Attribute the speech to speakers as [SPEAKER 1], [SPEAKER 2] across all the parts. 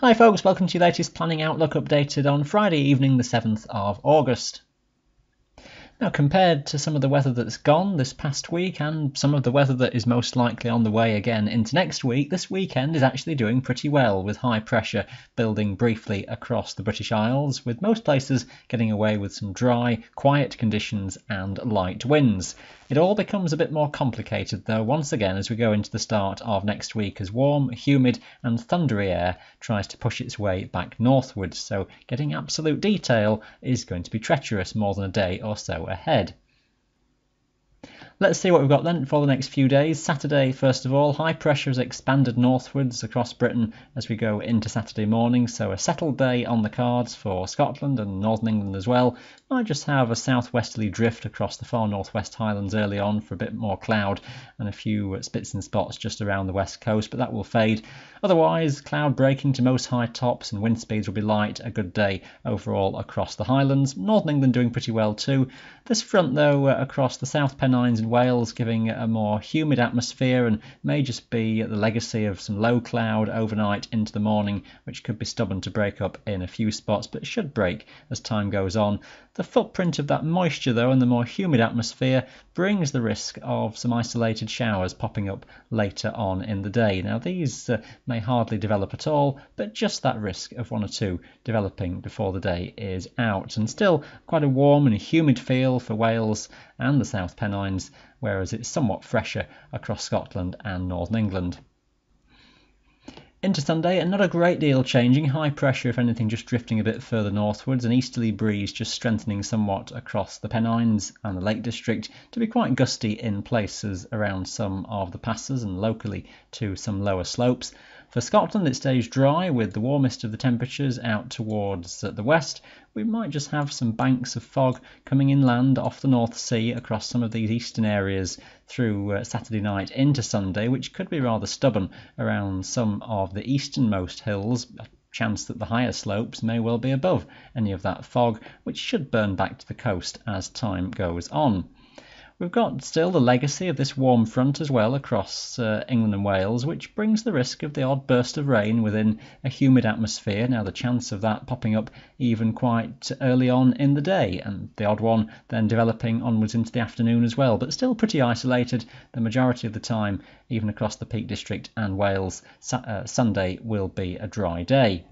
[SPEAKER 1] Hi folks, welcome to your latest Planning Outlook updated on Friday evening the 7th of August. Now, compared to some of the weather that's gone this past week and some of the weather that is most likely on the way again into next week, this weekend is actually doing pretty well, with high pressure building briefly across the British Isles, with most places getting away with some dry, quiet conditions and light winds. It all becomes a bit more complicated though once again as we go into the start of next week, as warm, humid and thundery air tries to push its way back northwards, so getting absolute detail is going to be treacherous more than a day or so ahead. Let's see what we've got then for the next few days. Saturday, first of all, high pressure has expanded northwards across Britain as we go into Saturday morning, so a settled day on the cards for Scotland and Northern England as well. Might just have a southwesterly drift across the far northwest Highlands early on for a bit more cloud and a few spits and spots just around the west coast, but that will fade. Otherwise, cloud breaking to most high tops and wind speeds will be light. A good day overall across the Highlands. Northern England doing pretty well too. This front though across the South Pennines and Wales giving a more humid atmosphere and may just be the legacy of some low cloud overnight into the morning, which could be stubborn to break up in a few spots but should break as time goes on. The footprint of that moisture though and the more humid atmosphere brings the risk of some isolated showers popping up later on in the day. Now these may hardly develop at all, but just that risk of one or two developing before the day is out. And still quite a warm and humid feel for Wales and the South Pennines, whereas it's somewhat fresher across Scotland and Northern England. Into Sunday, and not a great deal changing. High pressure, if anything, just drifting a bit further northwards. An easterly breeze just strengthening somewhat across the Pennines and the Lake District to be quite gusty in places around some of the passes and locally to some lower slopes. For Scotland, it stays dry with the warmest of the temperatures out towards the west. We might just have some banks of fog coming inland off the North Sea across some of these eastern areas through Saturday night into Sunday, which could be rather stubborn around some of the easternmost hills. A chance that the higher slopes may well be above any of that fog, which should burn back to the coast as time goes on. We've got still the legacy of this warm front as well across England and Wales, which brings the risk of the odd burst of rain within a humid atmosphere. Now the chance of that popping up even quite early on in the day, and the odd one then developing onwards into the afternoon as well, but still pretty isolated the majority of the time, even across the Peak District and Wales. Sunday will be a dry day.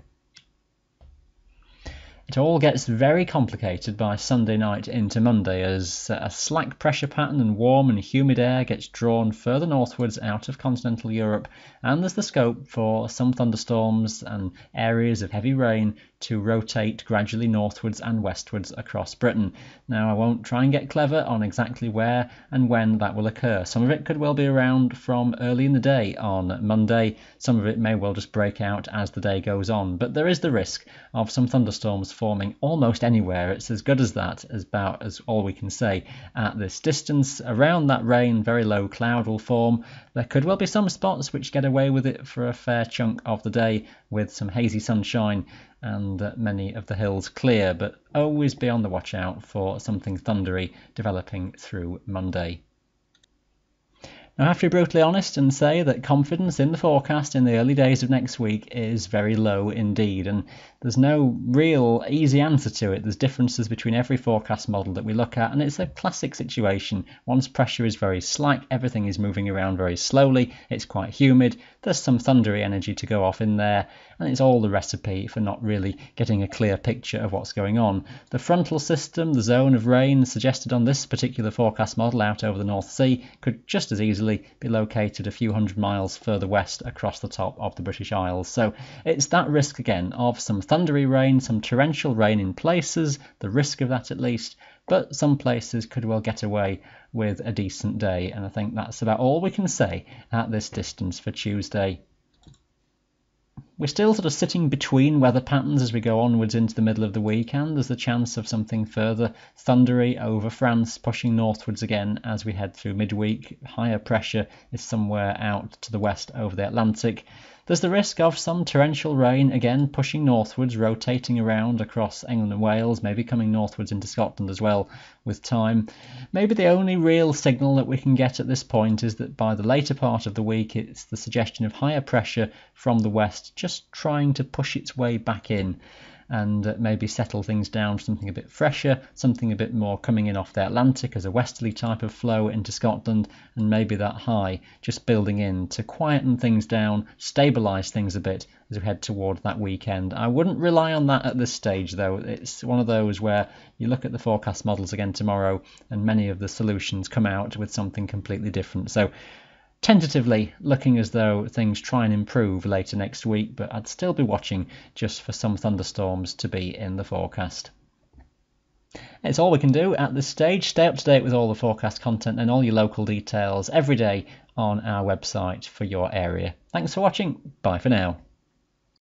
[SPEAKER 1] It all gets very complicated by Sunday night into Monday as a slack pressure pattern and warm and humid air gets drawn further northwards out of continental Europe, and there's the scope for some thunderstorms and areas of heavy rain to rotate gradually northwards and westwards across Britain. Now I won't try and get clever on exactly where and when that will occur. Some of it could well be around from early in the day on Monday, some of it may well just break out as the day goes on, but there is the risk of some thunderstorms forming almost anywhere. It's as good as that, as about as all we can say at this distance. Around that rain, very low cloud will form. There could well be some spots which get away with it for a fair chunk of the day with some hazy sunshine and many of the hills clear, but always be on the watch out for something thundery developing through Monday. Now, I have to be brutally honest and say that confidence in the forecast in the early days of next week is very low indeed, and there's no real easy answer to it. There's differences between every forecast model that we look at, and it's a classic situation. Once pressure is very slight, everything is moving around very slowly, it's quite humid, there's some thundery energy to go off in there, and it's all the recipe for not really getting a clear picture of what's going on. The frontal system, the zone of rain suggested on this particular forecast model out over the North Sea, could just as easily be located a few hundred miles further west across the top of the British Isles. So it's that risk again of some thundery rain, some torrential rain in places, the risk of that at least, but some places could well get away with a decent day, and I think that's about all we can say at this distance for Tuesday. We're still sort of sitting between weather patterns as we go onwards into the middle of the week, and there's the chance of something further thundery over France, pushing northwards again as we head through midweek. Higher pressure is somewhere out to the west over the Atlantic. There's the risk of some torrential rain, again pushing northwards, rotating around across England and Wales, maybe coming northwards into Scotland as well with time. Maybe the only real signal that we can get at this point is that by the later part of the week it's the suggestion of higher pressure from the west just trying to push its way back in and maybe settle things down, something a bit fresher, something a bit more coming in off the Atlantic as a westerly type of flow into Scotland, and maybe that high just building in to quieten things down, stabilise things a bit as we head toward that weekend. I wouldn't rely on that at this stage though. It's one of those where you look at the forecast models again tomorrow and many of the solutions come out with something completely different. So tentatively looking as though things try and improve later next week, but I'd still be watching just for some thunderstorms to be in the forecast. It's all we can do at this stage. Stay up to date with all the forecast content and all your local details every day on our website for your area. Thanks for watching. Bye for now.